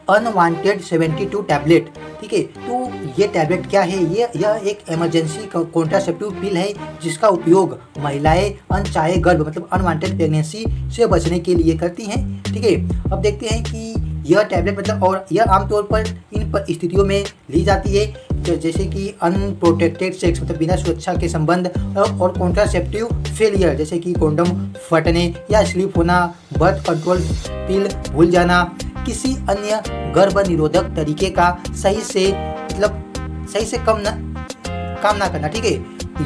Unwanted 72 tablet. ठीक है, तो ये टैबलेट क्या है? यह एक इमरजेंसी कॉन्ट्रासेप्टिव पिल है जिसका उपयोग महिलाएं अनचाहे गर्भ मतलब अनवांटेड प्रेगनेंसी से बचने के लिए करती हैं। ठीक है, अब देखते हैं कि यह टैबलेट मतलब और यह आमतौर पर इन परिस्थितियों में ली जाती है जैसे कि अनप्रोटेक्टेड सेक्स मतलब बिना सुरक्षा के संबंध और कॉन्ट्रासेप्टिव फेलियर जैसे कि कॉन्डम फटने या स्लिप होना, बर्थ कंट्रोल पिल भूल जाना, किसी अन्य गर्भ निरोधक तरीके का सही से काम ना करना। ठीक है,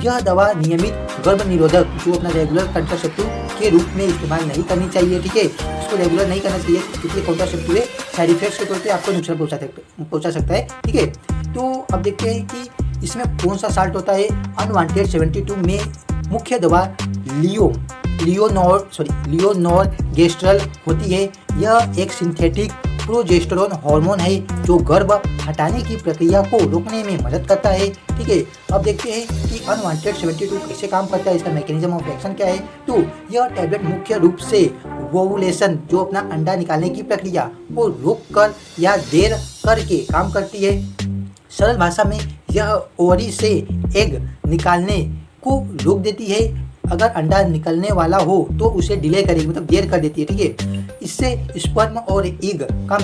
यह दवा नियमित गर्भ निरोधक जो अपना रेगुलर कंट्रासेप्टिव के रूप में इस्तेमाल नहीं करनी चाहिए। ठीक है, इसको रेगुलर नहीं करना चाहिए क्योंकि कॉन्ट्रासेप्टिव साइड इफेक्ट्स के तौर पे आपको नुकसान पहुंचा सकता है। ठीक है, तो अब देखते हैं कि इसमें कौन सा साल्ट होता है। अनवांटेड 72 में मुख्य दवा लियोनोरगेस्ट्रल होती है। यह एक सिंथेटिक प्रोजेस्टेरोन हार्मोन है जो गर्भ हटाने की प्रक्रिया को रोकने में मदद करता है। ठीक है, अब देखते हैं कि अनवांटेड 72 कैसे काम करता है, इसका मैकेनिज्म ऑफ एक्शन क्या है। तो यह टैबलेट मुख्य रूप से ओवुलेशन जो अपना अंडा निकालने की प्रक्रिया को रोककर या देर करके काम करती है। सरल भाषा में यह ओवरी से एग निकालने को रोक देती है। अगर अंडा निकलने वाला हो तो उसे डिले करेगी मतलब देर कर देती है। ठीक है, इससे स्पर्म और एग का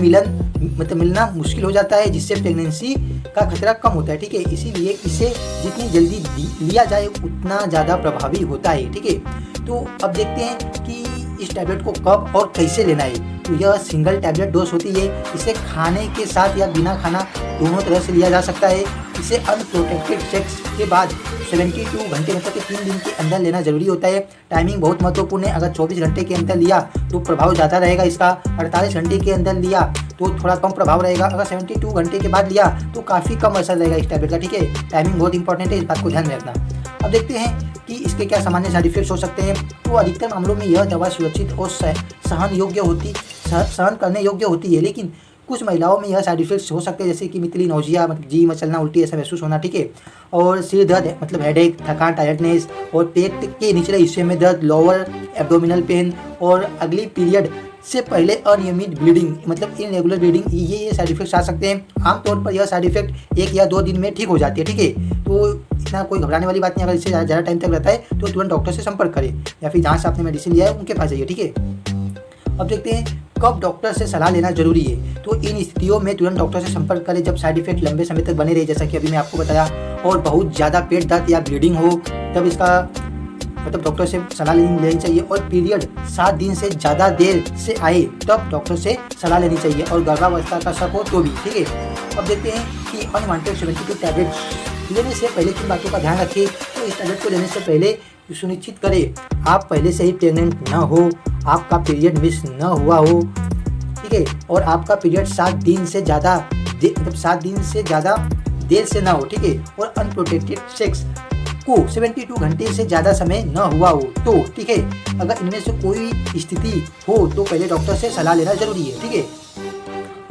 मिलना मुश्किल हो जाता है जिससे प्रेगनेंसी का खतरा कम होता है। ठीक है, इसीलिए इसे जितनी जल्दी लिया जाए उतना ज़्यादा प्रभावी होता है। ठीक है, तो अब देखते हैं कि इस टैबलेट को कब और कैसे लेना है। तो यह सिंगल टैबलेट डोज होती है। इसे खाने के साथ या बिना खाना दोनों तरह से लिया जा सकता है। इसे अनप्रोटेक्टेड सेक्स के बाद 72 घंटे मतलब कि 3 दिन के अंदर लेना जरूरी होता है। टाइमिंग बहुत महत्वपूर्ण है। अगर 24 घंटे के अंदर लिया तो प्रभाव ज़्यादा रहेगा इसका, 48 घंटे के अंदर लिया तो थोड़ा कम प्रभाव रहेगा, अगर 72 घंटे के बाद लिया तो काफ़ी कम असर रहेगा इस टैबलेट का। ठीक है, टाइमिंग बहुत इंपॉर्टेंट है, इस बात को ध्यान में रखना। अब देखते हैं कि इसके क्या सामान्य साइड इफेक्ट्स हो सकते हैं। तो अधिकतर मामलों में यह दवा सुरक्षित और सहन करने योग्य होती है, लेकिन कुछ महिलाओं में यह साइड इफेक्ट्स हो सकते हैं जैसे कि मितली नौजिया मतलब जी मचलना, उल्टी ऐसा महसूस होना। ठीक है, और सिर दर्द मतलब हेडेक, थकान, टायर्डनेस और पेट के निचले हिस्से में दर्द, लोअर एब्डोमिनल पेन और अगली पीरियड से पहले अनियमित ब्लीडिंग मतलब इनरेगुलर ब्लीडिंग, ये साइड इफेक्ट्स आ सकते हैं। आमतौर पर यह साइड इफेक्ट 1 या 2 दिन में ठीक हो जाती है। ठीक है, तो इतना कोई घबराने वाली बात नहीं। अगर इससे ज़्यादा टाइम तक रहता है तो तुरंत डॉक्टर से संपर्क करें या फिर जहाँ से आपने मेडिसिन लिया है उनके पास जाइए। ठीक है, अब देखते हैं कब डॉक्टर से सलाह लेना जरूरी है। तो इन स्थितियों में तुरंत डॉक्टर से संपर्क करें जब साइड इफेक्ट लंबे समय तक बने रहे जैसा कि अभी मैं आपको बताया, और बहुत ज़्यादा पेट दर्द या ब्लीडिंग हो तब इसका मतलब डॉक्टर से सलाह लेनी चाहिए, और पीरियड 7 दिन से ज़्यादा देर से आए तब डॉक्टर से सलाह लेनी चाहिए, और गर्भावस्था का शक हो तो भी। ठीक है, अब देखते हैं कि अनवांटेड 72 टैबलेट लेने से पहले किन बातों का ध्यान रखें। तो इस टैबलेट को लेने से पहले सुनिश्चित करें आप पहले से ही प्रेग्नेंट न हो, आपका पीरियड मिस न हुआ हो। ठीक है, और आपका पीरियड 7 दिन से ज़्यादा देर से ना हो। ठीक है, और अनप्रोटेक्टेड सेक्स को 72 घंटे से ज़्यादा समय न हुआ हो तो। ठीक है, अगर इनमें से कोई स्थिति हो तो पहले डॉक्टर से सलाह लेना जरूरी है। ठीक है,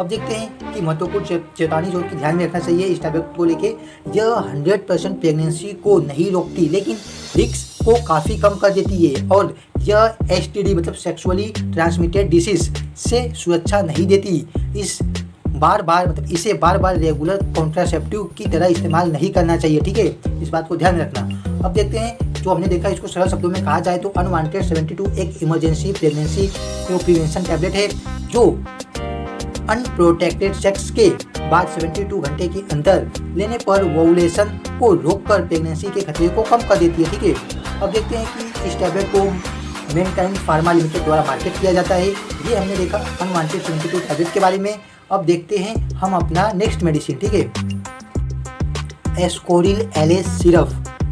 अब देखते हैं कि महत्वपूर्ण चेतावनी जो कि ध्यान में रखना चाहिए इस टैबलेट को लेके। यह 100% प्रेगनेंसी को नहीं रोकती लेकिन रिस्क को काफ़ी कम कर देती है, और यह STD मतलब सेक्सुअली ट्रांसमिटेड डिसीज से सुरक्षा नहीं देती। इसे बार बार रेगुलर कॉन्ट्रासेप्टिव की तरह इस्तेमाल नहीं करना चाहिए। ठीक है, इस बात को ध्यान में रखना। अब देखते हैं जो हमने देखा इसको सरल शब्दों में कहा जाए तो अनवांटेड 72 एक इमरजेंसी प्रेगनेंसी प्रिवेंशन टैबलेट है जो अनप्रोटेक्टेड सेक्स के बाद 72 घंटे के अंदर लेने पर ओवुलेशन को रोककर प्रेगनेंसी के खतरे को कम कर देती है। ठीक है, अब देखते हैं कि इस टैबलेट को मेनकाइन फार्मा लिमिटेड द्वारा मार्केट किया जाता है। ये हमने देखा अनवांटेड 72 टैबलेट के बारे में। अब देखते हैं हम अपना नेक्स्ट मेडिसिन। ठीक है, एस्कोरिल LH सिरप।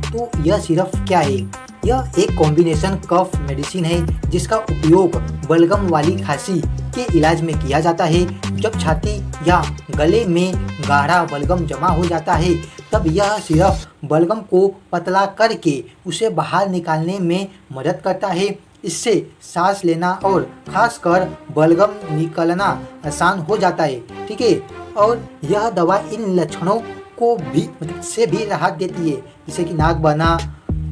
तो यह सिरप क्या है? यह एक कॉम्बिनेशन कफ मेडिसिन है जिसका उपयोग बलगम वाली खांसी के इलाज में किया जाता है। जब छाती या गले में गाढ़ा बलगम जमा हो जाता है तब यह सिरप बलगम को पतला करके उसे बाहर निकालने में मदद करता है। इससे सांस लेना और खासकर बलगम निकलना आसान हो जाता है। ठीक है, और यह दवा इन लक्षणों को से भी राहत देती है जैसे कि नाक बहना,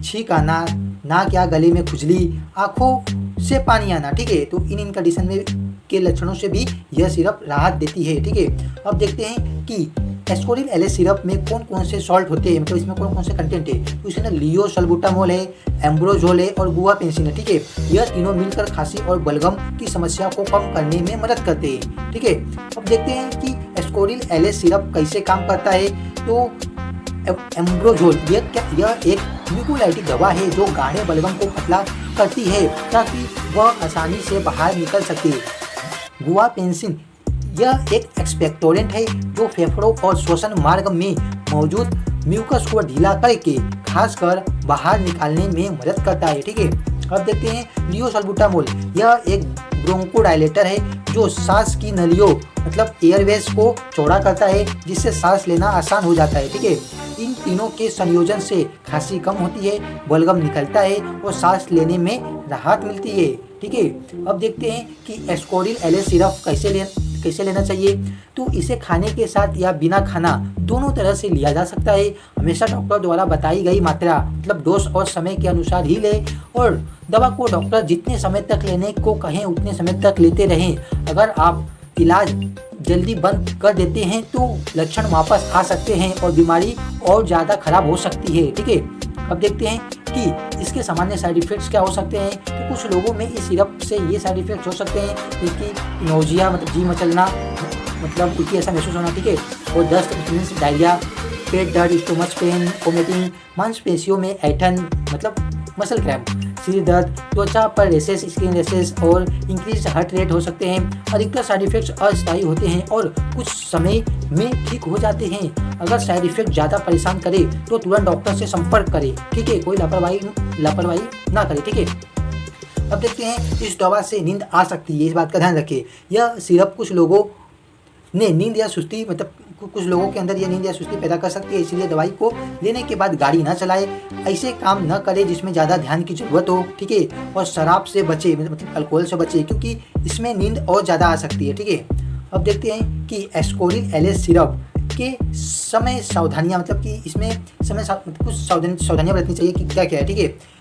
छींक आना, नाक या गले में खुजली, आँखों से पानी आना। ठीक है, तो इन कंडीशन में के लक्षणों से भी यह सिरप राहत देती है। ठीक है, अब देखते हैं कि एस्कोरिल एलएस सिरप में कौन कौन से सॉल्ट होते हैं, मतलब इसमें कौन कौन से कंटेंट है। तो इसमें लियोसल्बुटामोल है, एम्ब्रोजोल है और गुआपेंसिन है। ठीक है, यह तीनों मिलकर खांसी और बलगम की समस्या को कम करने में मदद करते हैं। ठीक है, अब देखते हैं कि एस्कोरिल एलएस सिरप कैसे काम करता है। तो एम्ब्रोजोल यह एक म्यूकोलाइटिक दवा है जो गाढ़े बलगम को पतला करती है ताकि वह आसानी से बाहर निकल सके। गुआपेंसिन यह एक एक्सपेक्टोरेंट है जो फेफड़ों और श्वसन मार्ग में मौजूद म्यूकस को ढीला करके खासकर बाहर निकालने में मदद करता है। ठीक है, अब देखते हैं लियोसल्बुटामोल, यह एक ब्रोंकोडायलेटर है जो सांस की नलियों मतलब एयरवेज को चौड़ा करता है जिससे सांस लेना आसान हो जाता है। ठीक है, इन तीनों के संयोजन से खांसी कम होती है, बलगम निकलता है और सांस लेने में राहत मिलती है। ठीक है, अब देखते हैं कि एस्कोरिल एलएस सिरप कैसे लेना चाहिए। तो इसे खाने के साथ या बिना खाना दोनों तरह से लिया जा सकता है। हमेशा डॉक्टर द्वारा बताई गई मात्रा मतलब डोज और समय के अनुसार ही लें और दवा को डॉक्टर जितने समय तक लेने को कहें उतने समय तक लेते रहें। अगर आप इलाज जल्दी बंद कर देते हैं तो लक्षण वापस आ सकते हैं और बीमारी और ज़्यादा खराब हो सकती है। ठीक है, अब देखते हैं कि इसके सामान्य साइड इफ़ेक्ट्स क्या हो सकते हैं। तो कुछ लोगों में इस सिरप से ये साइड इफ़ेक्ट्स हो सकते हैं जैसे नौजिया मतलब जी मचलना मतलब उल्टी ऐसा महसूस होना। ठीक है, और दस्त, मीन्स डायरिया, पेट दर्द, स्टोमच पेन, वोमिटिंग, मांसपेशियों में ऐंठन मतलब मसल क्रैम्प, सिर दर्द, त्वचा पर रेसेस, स्किन रेसेस और इंक्रीज हार्ट रेट हो सकते हैं। अधिकतर साइड इफ़ेक्ट्स अस्थायी होते हैं और कुछ समय में ठीक हो जाते हैं। अगर साइड इफ़ेक्ट ज़्यादा परेशान करे तो तुरंत डॉक्टर से संपर्क करें। ठीक है, कोई लापरवाही ना करें। ठीक है, अब देखते हैं इस दवा से नींद आ सकती है, इस बात का ध्यान रखें। यह सिरप कुछ लोगों ने नींद या सुस्ती मतलब कुछ लोगों के अंदर यह नींद या सुस्ती पैदा कर सकती है, इसलिए दवाई को लेने के बाद गाड़ी ना चलाए, ऐसे काम न करें जिसमें ज़्यादा ध्यान की जरूरत हो। ठीक है, और शराब से बचे मतलब अल्कोहल से बचे क्योंकि इसमें नींद और ज़्यादा आ सकती है। ठीक है, अब देखते हैं कि एस्कोरिल एलएस सिरप के समय सावधानियाँ मतलब कि इसमें कुछ सावधानियाँ बरतनी चाहिए कि क्या क्या है। ठीक है,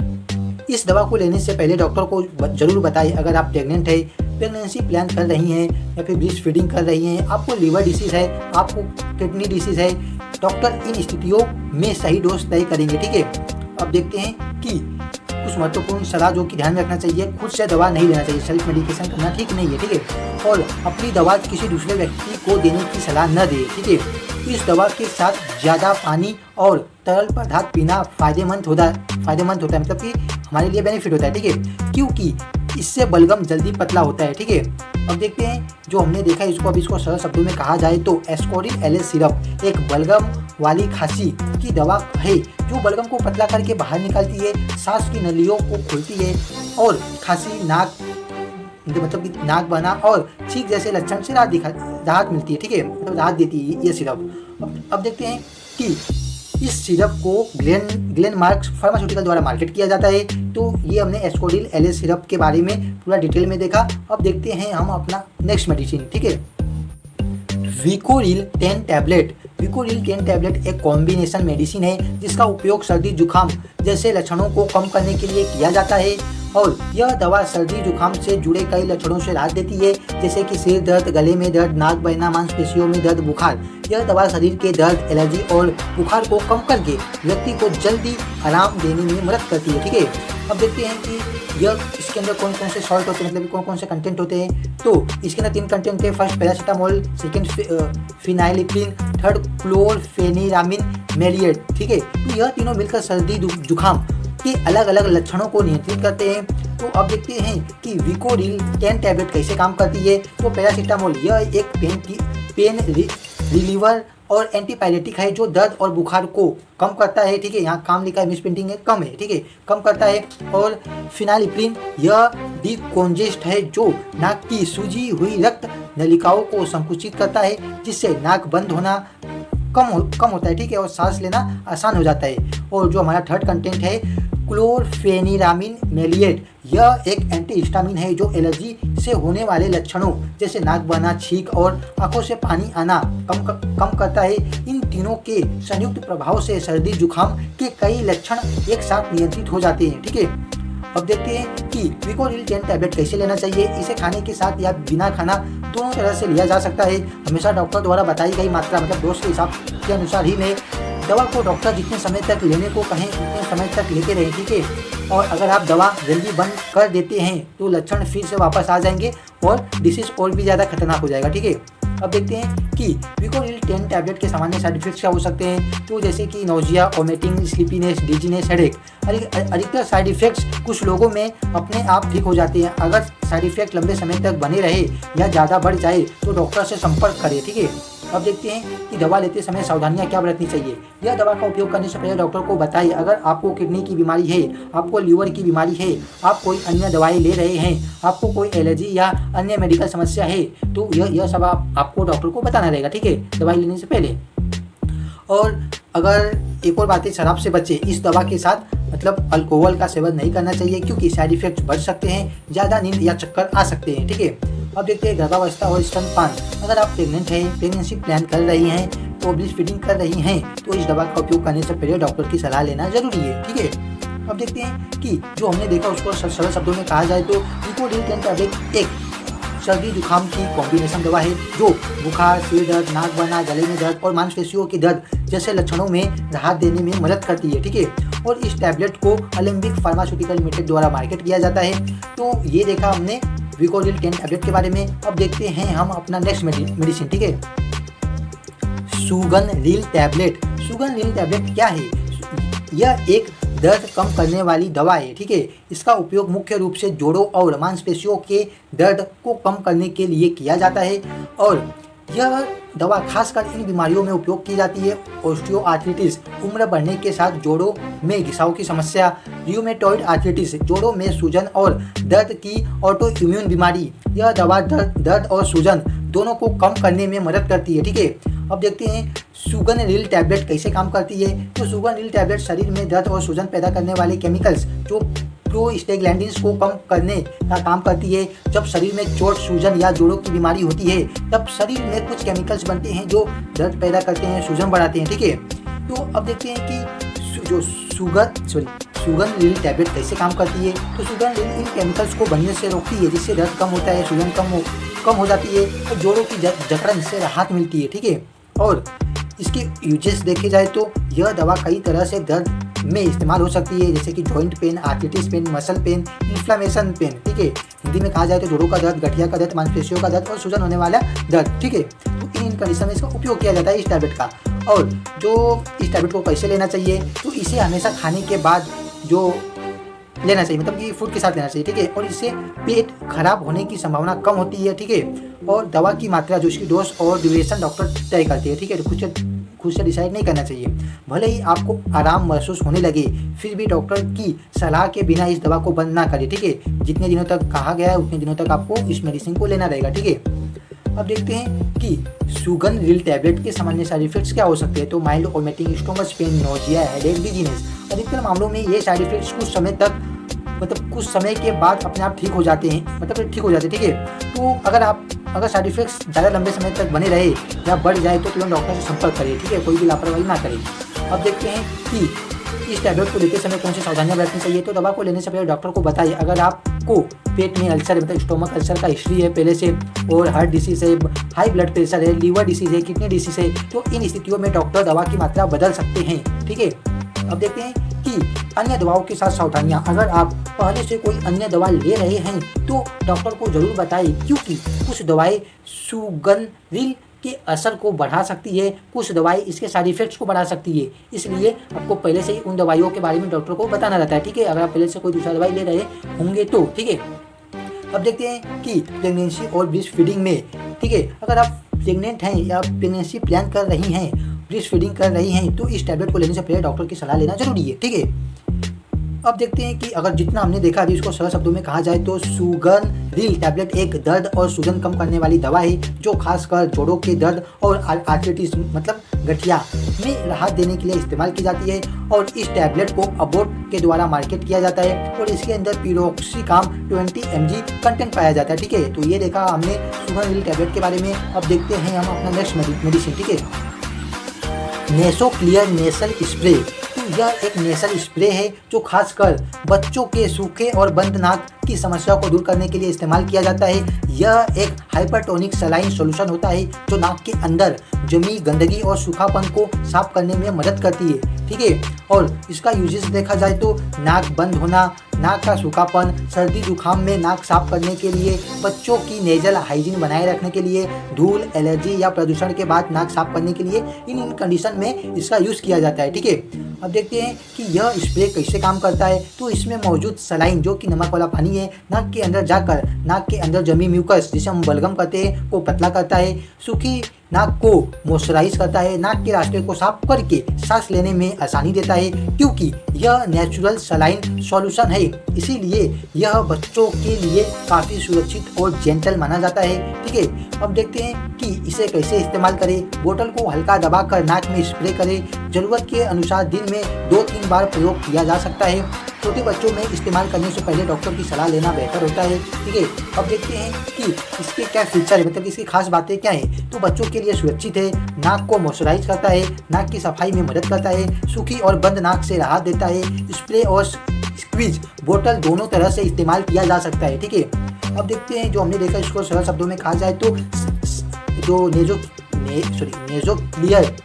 इस दवा को लेने से पहले डॉक्टर को जरूर बताएं। अगर आप प्रेग्नेंट है, प्रेगनेंसी प्लान कर रही हैं या फिर ब्रेस्ट फीडिंग कर रही हैं, आपको लीवर डिसीज़ है, आपको किडनी डिसीज़ है, डॉक्टर इन स्थितियों में सही डोज तय करेंगे। ठीक है, अब देखते हैं कि कुछ महत्वपूर्ण सलाह जो कि ध्यान रखना चाहिए। खुद से दवा नहीं लेना चाहिए, सेल्फ मेडिकेशन करना ठीक नहीं है। ठीक है, और अपनी दवा किसी दूसरे व्यक्ति को देने की सलाह न दें। ठीक है, इस दवा के साथ ज़्यादा पानी और तरल पदार्थ पीना फायदेमंद होता है मतलब कि हमारे लिए बेनिफिट होता है। ठीक है, क्योंकि इससे बलगम जल्दी पतला होता है। ठीक है, अब देखते हैं जो हमने देखा इसको सरल शब्दों में कहा जाए तो एस्कोरिल एलएस सिरप एक बलगम वाली खांसी की दवा है जो बलगम को पतला करके बाहर निकालती है, सांस की नलियों को खोलती है और खांसी, नाक मतलब कि नाक बहना और छींक जैसे लक्षण से राहत मिलती है। ठीक है, मतलब राहत देती है ये सिरप। अब देखते हैं कि इस सिरप को ग्लेनमार्क फार्मास्यूटिकल द्वारा मार्केट किया जाता है। तो ये हमने एस्कोरिल एलएस सिरप के बारे में पूरा डिटेल में देखा। अब देखते हैं हम अपना नेक्स्ट मेडिसिन। ठीक है, विकोरिल 10 टैबलेट। विकोरिल 10 टैबलेट एक कॉम्बिनेशन मेडिसिन है जिसका उपयोग सर्दी जुकाम जैसे लक्षणों को कम करने के लिए किया जाता है और यह दवा सर्दी जुकाम से जुड़े कई लक्षणों से राहत देती है जैसे कि सिर दर्द, गले में दर्द, नाक बहना, मांसपेशियों में दर्द, बुखार। यह दवा शरीर के दर्द, एलर्जी और बुखार को कम करके व्यक्ति को जल्दी आराम देने में मदद करती है। ठीक है, अब देखते हैं कि यह इसके अंदर कौन कौन से सॉल्ट होते हैं मतलब कौन कौन से कंटेंट होते हैं। तो इसके अंदर 3 कंटेंट है। First paracetamol, second phenylephrine, third chlorpheniramine maleate. ठीक है, तो यह तीनों मिलकर सर्दी जुकाम के अलग अलग लक्षणों को नियंत्रित करते हैं। तो अब देखते हैं कि विकोरिल 10 टैबलेट कैसे काम करती है। तो पैरासीटामोल यह एक पेन रिलीवर और एंटीपायरेटिक है जो दर्द और बुखार को कम करता है। ठीक है, यहाँ काम लिखा है, मिस प्रिंटिंग है, कम है। ठीक है, कम करता है। और फिनाइलिप्रिन यह डिकोंजेस्ट है जो नाक की सूजी हुई रक्त नलिकाओं को संकुचित करता है जिससे नाक बंद होना कम होता है। ठीक है, और सांस लेना आसान हो जाता है। और जो हमारा थर्ड कंटेंट है क्लोरफेनिरामिन मेलिएट, यह एक एंटीहिस्टामिन है जो एलर्जी से होने वाले लक्षणों जैसे नाक बहना, छींक और आंखों से पानी आना कम करता है। इन तीनों के संयुक्त प्रभाव से सर्दी जुकाम के कई लक्षण एक साथ नियंत्रित हो जाते हैं। ठीक है, अब देखते हैं कि विकोरिल 10 टैबलेट कैसे लेना चाहिए। इसे खाने के साथ या बिना खाना दोनों तरह से लिया जा सकता है। हमेशा डॉक्टर द्वारा बताई गई मात्रा मतलब डोज के हिसाब के अनुसार ही लें। दवा को डॉक्टर जितने समय तक लेने को कहें उतने समय तक लेते रहें, ठीक है। और अगर आप दवा जल्दी बंद कर देते हैं तो लक्षण फिर से वापस आ जाएंगे और डिसीज और भी ज़्यादा खतरनाक हो जाएगा, ठीक है। अब देखते हैं कि विकोरिल 10 टैबलेट के सामान्य साइड इफेक्ट्स क्या हो सकते हैं। तो जैसे कि nausea, vomiting, sleepiness, dizziness, headache. अधिकतर साइड इफेक्ट्स कुछ लोगों में अपने आप ठीक हो जाते हैं। अगर साइड इफेक्ट लंबे समय तक बने रहे या ज़्यादा बढ़ जाए तो डॉक्टर से संपर्क करें, ठीक है। अब देखते हैं कि दवा लेते समय सावधानियां क्या बरतनी चाहिए। यह दवा का उपयोग करने से पहले डॉक्टर को बताइए। अगर आपको किडनी की बीमारी है, आपको लीवर की बीमारी है, आप कोई अन्य दवाई ले रहे हैं, आपको कोई एलर्जी या अन्य मेडिकल समस्या है तो यह सब आपको डॉक्टर को बताना रहेगा, ठीक है, दवाई लेने से पहले। और अगर एक और बात है, शराब से बचे। इस दवा के साथ मतलब अल्कोहल का सेवन नहीं करना चाहिए क्योंकि साइड इफेक्ट्स बढ़ सकते हैं, ज़्यादा नींद या चक्कर आ सकते हैं, ठीक है। अब देखते हैं गर्भावस्था और स्तनपान। अगर आप प्रेग्नेंट हैं, प्रेगनेंसी प्लान कर रही हैं तो ब्रेस्ट फीडिंग कर रही हैं तो इस दवा का उपयोग करने से पहले डॉक्टर की सलाह लेना जरूरी है, ठीक है। अब देखते हैं कि जो हमने देखा उसको सरल शब्दों में कहा जाए तो विकोरिल 10 टैबलेट एक सर्दी जुकाम की कॉम्बिनेशन दवा है जो बुखार, सिर दर्द, नाक बहना, गले में दर्द और मांसपेशियों के दर्द जैसे लक्षणों में राहत देने में मदद करती है, ठीक है। और इस टैबलेट को अलेम्बिक फार्मास्यूटिकल लिमिटेड द्वारा मार्केट किया जाता है। तो ये देखा हमने विकोरिल 10 टैबलेट के बारे में। अब देखते हैं हम अपना नेक्स्ट मेडिसिन, ठीक है, सुगनरिल टैबलेट। सुगनरिल टैबलेट क्या है? यह एक दर्द कम करने वाली दवा है, ठीक है। इसका उपयोग मुख्य रूप से जोड़ों और मांसपेशियों के दर्द को कम करने के लिए किया जाता है और यह दवा खासकर इन बीमारियों में उपयोग की जाती है। ऑस्टियोआर्थराइटिस, उम्र बढ़ने के साथ जोड़ों में घिसाव की समस्या, रियूमेटॉइड आर्थराइटिस, जोड़ों में सूजन और दर्द की ऑटो इम्यून बीमारी। यह दवा दर्द और सूजन दोनों को कम करने में मदद करती है, ठीक है। अब देखते हैं सुगनरिल टैबलेट कैसे काम करती है। तो सुगनरिल टैबलेट शरीर में दर्द और सूजन पैदा करने वाले केमिकल्स जो प्रोस्टाग्लैंडिन्स को कम करने का काम करती है। जब शरीर में चोट, सूजन या जोड़ों की बीमारी होती है तब शरीर में कुछ केमिकल्स बनते हैं जो दर्द पैदा करते हैं, सूजन बढ़ाते हैं, ठीक है। तो अब देखते हैं कि जो सुगनरिल टैबलेट कैसे काम करती है। तो सुगनरिल इन केमिकल्स को बनने से रोकती है जिससे दर्द कम होता है, सूजन कम हो जाती है और जोड़ों की जकड़न से राहत मिलती है, ठीक है। और इसके यूजेस देखे जाए तो यह दवा कई तरह से दर्द में इस्तेमाल हो सकती है जैसे कि joint pain, arthritis pain, muscle pain, inflammation pain, ठीक है। हिंदी में कहा जाए तो जोड़ों का दर्द, गठिया का दर्द, मांसपेशियों का दर्द और सूजन होने वाला दर्द, ठीक है। तो इन कंडीशन में इसका उपयोग किया जाता है इस टैबलेट का। और जो इस टैबलेट को कैसे लेना चाहिए तो इसे हमेशा खाने के बाद जो लेना चाहिए, मतलब कि फूड के साथ लेना चाहिए, ठीक है। और इससे पेट खराब होने की संभावना कम होती है, ठीक है। और दवा की मात्रा जो इसकी डोज और ड्यूरेशन डॉक्टर तय करते हैं, ठीक है। तो खुद से डिसाइड नहीं करना चाहिए। भले ही आपको आराम महसूस होने लगे फिर भी डॉक्टर की सलाह के बिना इस दवा को बंद ना करें, ठीक है। जितने दिनों तक कहा गया है उतने दिनों तक आपको इस मेडिसिन को लेना रहेगा, ठीक है। अब देखते हैं कि सुगनरिल टैबलेट के सामान्य साइड इफेक्ट्स क्या हो सकते हैं। तो mild vomiting, stomach pain, nausea, headache, dizziness. अधिकतर मामलों में ये साइड इफेक्ट्स कुछ समय के बाद अपने आप ठीक हो जाते हैं, ठीक है। तो अगर साइड इफेक्ट्स ज़्यादा लंबे समय तक बने रहे या बढ़ जाए तो तुरंत डॉक्टर से संपर्क करें, ठीक है। कोई भी लापरवाही ना करें। अब देखते हैं कि इस टैबलेट को लेते समय कौन सी सावधानियां बरतनी चाहिए। तो दवा को लेने से पहले डॉक्टर को बताइए। अगर आपको पेट में अल्सर मतलब स्टोमक अल्सर का हिस्ट्री है पहले से और हार्ट डिसीज है, हाई ब्लड प्रेशर है, लीवर डिसीज है, किडनी डिसीज है तो इन स्थितियों में डॉक्टर दवा की मात्रा बदल सकते हैं, ठीक है। अब देखते हैं कि अन्य दवाओं के साथ सावधानियां। अगर आप पहले से कोई अन्य दवा ले रहे हैं तो डॉक्टर को जरूर बताइए क्योंकि कुछ दवाएं सुगनरिल के असर को बढ़ा सकती है, कुछ दवाई इसके साइड इफेक्ट्स को बढ़ा सकती है। इसलिए आपको पहले से ही उन दवाइयों के बारे में डॉक्टर को बताना रहता है, ठीक है। अगर आप पहले से कोई दूसरा दवाई ले रहे होंगे तो, ठीक है। अब देखते हैं कि प्रेगनेंसी और ब्रेस्ट फीडिंग में, ठीक है, अगर आप प्रेग्नेंट हैं या प्रेगनेंसी प्लान कर रही हैं, ब्रेस्ट फीडिंग कर रही हैं तो इस टैबलेट को लेने से पहले डॉक्टर की सलाह लेना जरूरी है, ठीक है। अब देखते हैं कि अगर जितना हमने देखा अभी इसको सरल शब्दों में कहा जाए तो सुगनरिल टैबलेट एक दर्द और सूजन कम करने वाली दवा है जो खासकर जोड़ों के दर्द और आर्थराइटिस मतलब गठिया में राहत देने के लिए इस्तेमाल की जाती है। और इस टैबलेट को अबोट के द्वारा मार्केट किया जाता है और इसके अंदर पिरोक्सिकाम 20 mg कंटेंट पाया जाता है, ठीक है। तो ये देखा हमने सुगनरिल टैबलेट के बारे में। अब देखते हैं हम अपना नेक्स्ट मेडिसिन, ठीक है, नेसोक्लियर नेसल स्प्रे। तो यह एक नेसल स्प्रे है जो खासकर बच्चों के सूखे और बंद नाक की समस्या को दूर करने के लिए इस्तेमाल किया जाता है। यह एक हाइपरटोनिक सलाइन सॉल्यूशन होता है जो नाक के अंदर जमी गंदगी और सूखापन को साफ करने में मदद करती है, ठीक है। और इसका यूजेस देखा जाए तो नाक बंद होना, नाक का सूखापन, सर्दी जुकाम में नाक साफ करने के लिए, बच्चों की नेजल हाइजीन बनाए रखने के लिए, धूल, एलर्जी या प्रदूषण के बाद नाक साफ करने के लिए इन कंडीशन में इसका यूज़ किया जाता है, ठीक है। अब देखते हैं कि यह स्प्रे कैसे काम करता है। तो इसमें मौजूद सलाइन जो कि नमक वाला पानी है, नाक के अंदर जाकर नाक के अंदर जमी म्यूकस जिसे हम बलगम कहते हैं को पतला करता है, सूखी नाक को मॉइस्चराइज करता है, नाक के रास्ते को साफ करके सांस लेने में आसानी देता है। क्योंकि यह नेचुरल सलाइन सॉल्यूशन है, इसीलिए यह बच्चों के लिए काफ़ी सुरक्षित और जेंटल माना जाता है, ठीक है। अब देखते हैं कि इसे कैसे इस्तेमाल करें। बोतल को हल्का दबाकर नाक में स्प्रे करें। ज़रूरत के अनुसार दिन में 2-3 बार प्रयोग किया जा सकता है। छोटे बच्चों में इस्तेमाल करने से पहले डॉक्टर की सलाह लेना बेहतर होता है, ठीक है। अब देखते हैं कि इसके क्या फीचर है, मतलब इसकी खास बातें क्या हैं। तो बच्चों के लिए सुरक्षित है, नाक को मॉइस्चराइज करता है, नाक की सफाई में मदद करता है, सूखी और बंद नाक से राहत देता है। स्प्रे और स्क्वीज बोतल दोनों तरह से इस्तेमाल किया जा सकता है, ठीक है। अब देखते हैं जो हमने देखा, इसको सरल शब्दों में कहा जाए तो जो नेजो क्लियर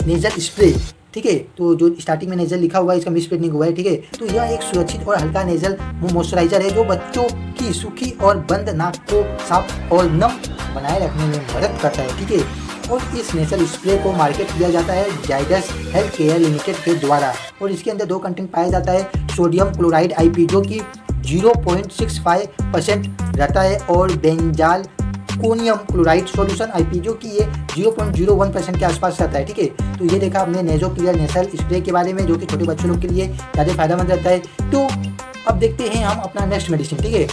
नेजल स्प्रे, ठीक है। तो जो स्टार्टिंग में नेजल लिखा हुआ है इसका मिसप्रिंटिंग हुआ है, ठीक है। तो यह एक सुरक्षित और हल्का नेजल मॉइस्चराइजर है जो बच्चों की सूखी और बंद नाक को साफ और नम बनाए रखने में मदद करता है, ठीक है। और इस नेजल स्प्रे को मार्केट किया जाता है जाइडस हेल्थ केयर लिमिटेड के द्वारा। और इसके अंदर 2 कंटेंट पाया जाता है, सोडियम क्लोराइड IP जो कि 0.65% रहता है, और benzal conium chloride solution IP जो कि ये 0.01% के आसपास रहता है, ठीक है। तो ये देखा हमने नेजो क्लियर नेसल स्प्रे के बारे में, जो कि छोटे बच्चों लोग के लिए ज़्यादा फायदेमंद रहता है। तो अब देखते हैं हम अपना नेक्स्ट मेडिसिन, ठीक है।